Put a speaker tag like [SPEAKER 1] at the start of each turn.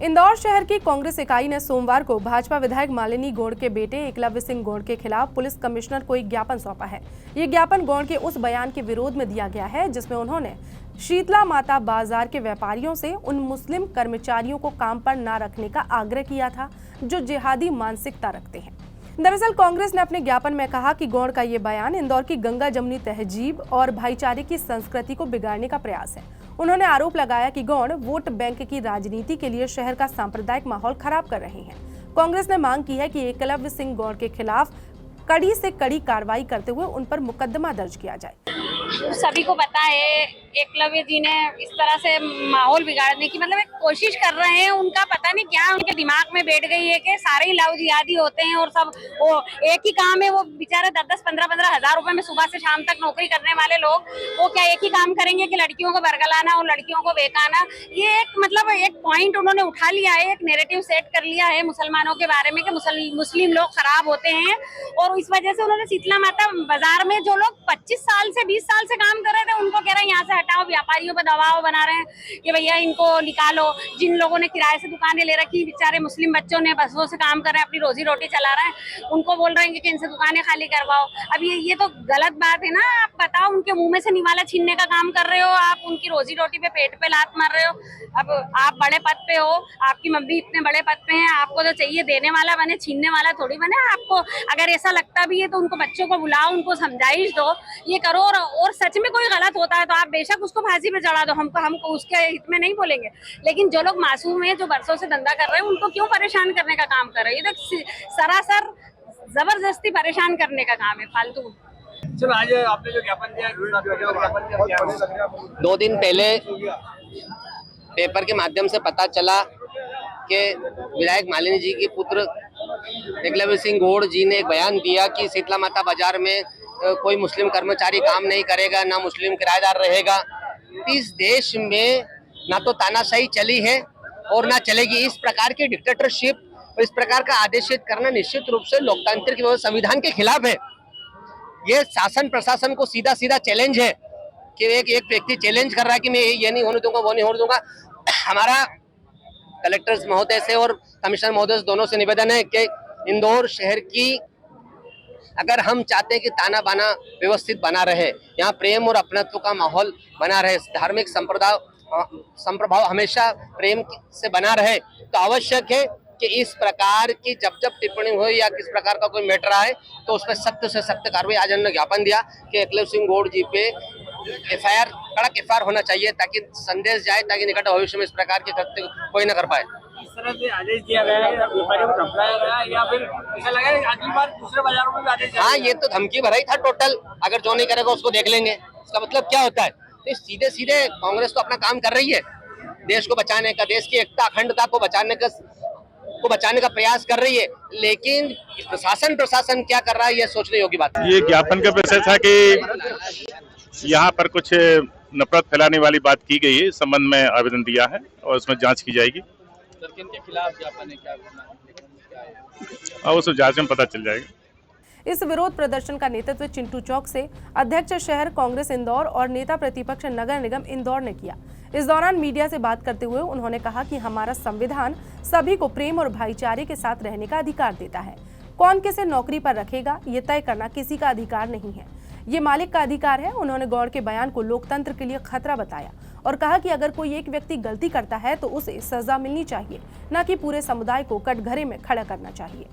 [SPEAKER 1] इंदौर शहर की कांग्रेस इकाई ने सोमवार को भाजपा विधायक मालिनी गौड़ के बेटे एकलव्य सिंह गौड़ के खिलाफ पुलिस कमिश्नर को एक ज्ञापन सौंपा है। ये ज्ञापन गौड़ के उस बयान के विरोध में दिया गया है जिसमें उन्होंने शीतला माता बाजार के व्यापारियों से उन मुस्लिम कर्मचारियों को काम पर न रखने का आग्रह किया था जो जिहादी मानसिकता रखते हैं। दरअसल कांग्रेस ने अपने ज्ञापन में कहा कि गौड़ का ये बयान इंदौर की गंगा जमुनी तहजीब और भाईचारे की संस्कृति को बिगाड़ने का प्रयास है। उन्होंने आरोप लगाया कि गौड़ वोट बैंक की राजनीति के लिए शहर का सांप्रदायिक माहौल खराब कर रहे हैं। कांग्रेस ने मांग की है कि एकलव्य सिंह गौड़ के खिलाफ कड़ी से कड़ी कार्रवाई करते हुए उन पर मुकदमा दर्ज किया जाए।
[SPEAKER 2] सभी को पता है एकलव्य जी ने इस तरह से माहौल बिगाड़ने की मतलब एक कोशिश कर रहे हैं। उनका पता नहीं क्या उनके दिमाग में बैठ गई है कि सारे ही लाऊ जिहादी होते हैं और सब वो एक ही काम है। वो बेचारे 10-10, 15-15 हजार रुपए में सुबह से शाम तक नौकरी करने वाले लोग वो क्या एक ही काम करेंगे कि लड़कियों को बरगलाना और लड़कियों को बेकाना। ये एक मतलब एक पॉइंट उन्होंने उठा लिया है, एक नैरेटिव सेट कर लिया है मुसलमानों के बारे में कि मुस्लिम लोग खराब होते हैं। और इस वजह से उन्होंने शीतला माता बाजार में जो लोग 25 साल से 20 साल से काम कर रहे थे उनको कह रहे हैं यहाँ से हटाओ। व्यापारियों पर दबाव बना रहे हैं कि भैया इनको निकालो। जिन लोगों ने किराए से दुकानें ले रखी बेचारे मुस्लिम बच्चों ने बसों से काम कर रहे हैं, अपनी रोजी रोटी चला रहे हैं, उनको बोल रहे हैं कि इनसे दुकानें खाली करवाओ। अब ये तो गलत बात है ना। आप बताओ उनके मुंह में से निवाला छीनने का काम कर रहे हो, आप उनकी रोजी रोटी पे पेट पे लात मार रहे हो। अब आप बड़े पद पे हो, आपकी मम्मी इतने बड़े पद पे हैं, आपको तो चाहिए देने वाला बने, छीनने वाला थोड़ी बने। आपको अगर ऐसा लगता भी है तो उनको बच्चों को बुलाओ, उनको समझाइश दो, ये करो। और सच में कोई गलत होता है तो आप बेशक उसको फांसी पे चढ़ा दो, हमको उसके हित में नहीं बोलेंगे। लेकिन जो लोग मासूम हैं, जो बरसों से धंधा कर रहे हैं, उनको क्यों परेशान करने का काम कर रहे हैं? ये तो सरासर जबरदस्ती परेशान करने का काम है, फालतू।
[SPEAKER 3] चलो आज आपने जो ज्ञापन दिया
[SPEAKER 4] 2 दिन पहले पेपर के माध्यम से पता चला कि विधायक मालिनी जी के पुत्र एकलव्य सिंह गौड़ जी ने एक बयान दिया कि शीतला माता बाजार में कोई मुस्लिम कर्मचारी काम नहीं करेगा, ना मुस्लिम किराएदार रहेगा। इस देश में ना तो तानाशाही चली है और ना चलेगी। इस प्रकार की डिक्टेटरशिप और इस प्रकार का आदेशित करना निश्चित रूप से लोकतांत्रिक संविधान के खिलाफ है। ये शासन प्रशासन को सीधा सीधा चैलेंज है कि एक व्यक्ति चैलेंज कर रहा है कि मैं ये नहीं होने दूंगा, वो नहीं होने दूंगा। हमारा कलेक्टर महोदय से और कमिश्नर महोदय से दोनों से निवेदन है कि इंदौर शहर की अगर हम चाहते हैं कि ताना बाना व्यवस्थित बना रहे, यहाँ प्रेम और अपनत्व का माहौल बना रहे, धार्मिक संप्रभाव हमेशा प्रेम से बना रहे, तो आवश्यक है कि इस प्रकार की जब टिप्पणी हो या किस प्रकार का कोई मैटर आए तो उस पर सख्त से सख्त कार्रवाई। आज हमने ज्ञापन दिया कि एकलव्य सिंह गौड़ जी पे एफआईआर, कड़क एफआईआर होना चाहिए ताकि संदेश जाए, ताकि निकट भविष्य में इस प्रकार के कृत्य कोई न कर पाए।
[SPEAKER 3] इस तरह से आदेश दिया गया है, व्यापारियों को धमकाया गया है या फिर ऐसा लगा है अगली बार दूसरे बाजारों में भी आदेश?
[SPEAKER 4] हाँ, ये तो धमकी भरा ही था टोटल। अगर जो नहीं करेगा उसको देख लेंगे। इसका मतलब क्या होता है? तो सीधे सीधे कांग्रेस तो अपना काम कर रही है, देश को बचाने का, देश की एकता अखंडता को बचाने का प्रयास कर रही है। लेकिन प्रशासन क्या कर रहा है, ये सोचने योग्य बात है।
[SPEAKER 5] ये ज्ञापन का विषय था कि यहाँ पर कुछ नफरत फैलाने वाली बात की गई है। इस संबंध में आवेदन दिया है और उसमें जांच की जाएगी।
[SPEAKER 3] सर, किनके खिलाफ ज्ञापन है, क्या करना है?
[SPEAKER 5] और उस जांच में पता चल जाएगा।
[SPEAKER 1] इस विरोध प्रदर्शन का नेतृत्व चिंटू चौक से अध्यक्ष शहर कांग्रेस इंदौर और नेता प्रतिपक्ष नगर निगम इंदौर ने किया। इस दौरान मीडिया से बात करते हुए उन्होंने कहा कि हमारा संविधान सभी को प्रेम और भाईचारे के साथ रहने का अधिकार देता है। कौन किसे नौकरी पर रखेगा ये तय करना किसी का अधिकार नहीं है, ये मालिक का अधिकार है। उन्होंने गौड़ के बयान को लोकतंत्र के लिए खतरा बताया और कहा कि अगर कोई एक व्यक्ति गलती करता है तो उसे सजा मिलनी चाहिए, न कि पूरे समुदाय को कटघरे में खड़ा करना चाहिए।